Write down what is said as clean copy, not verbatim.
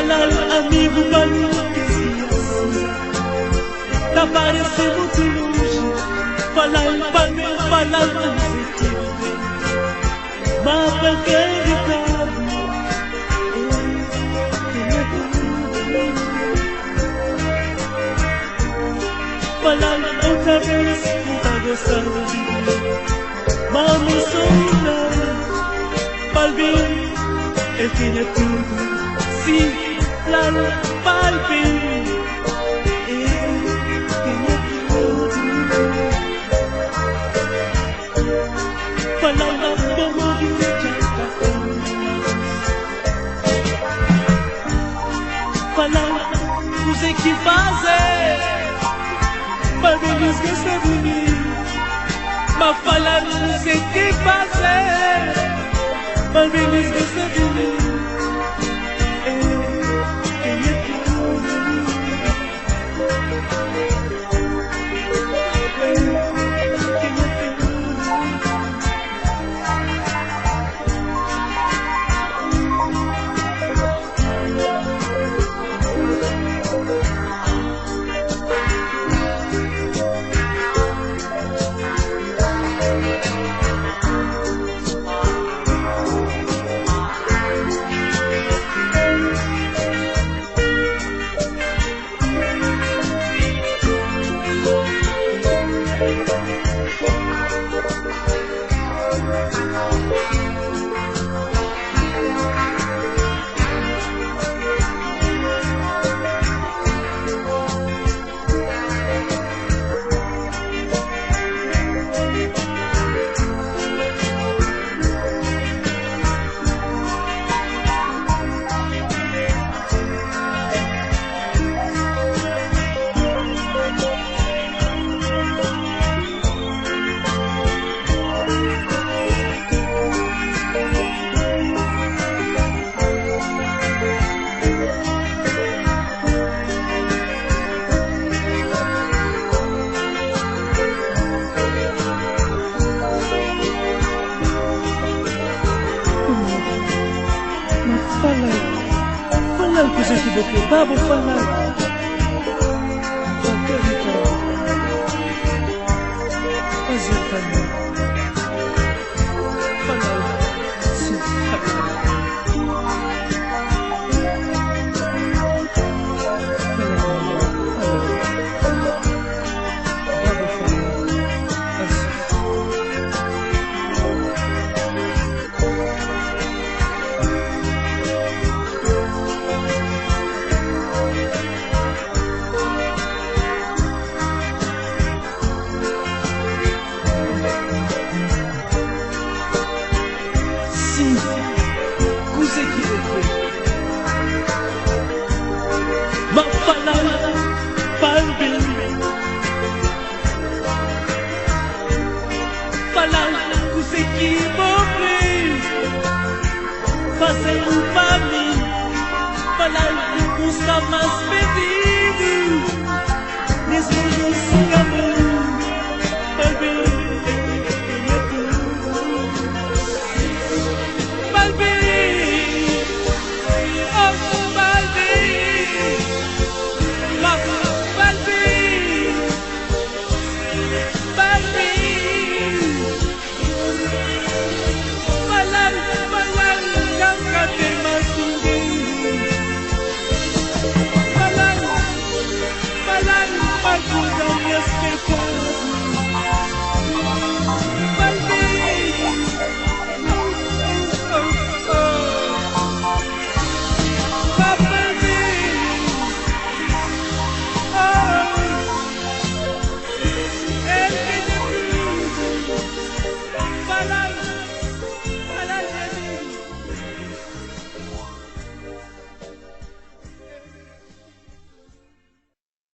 Falar amigo valoriza, tá parecendo muito longe. Falar para mim, falar com certeza, mas para quem falar outra vez, não tá gostando de mim. Mas me sonha, palpim, eu tinha tudo. Sim, lá no palpim, eu tinha tudo. Falar na boca de falar, não sei o que fazer. Mas eles gostam de mim. Mas falar não sei o que fazer. Mas eles gostam de mim. Quem é falar que eu tive que vamos falar. Fazer falar. Sim, consegui ver. Mas falar para mim, falar consegui morrer, fazer para mim, falar que custa mais pedir, mesmo não sem amor, para mim.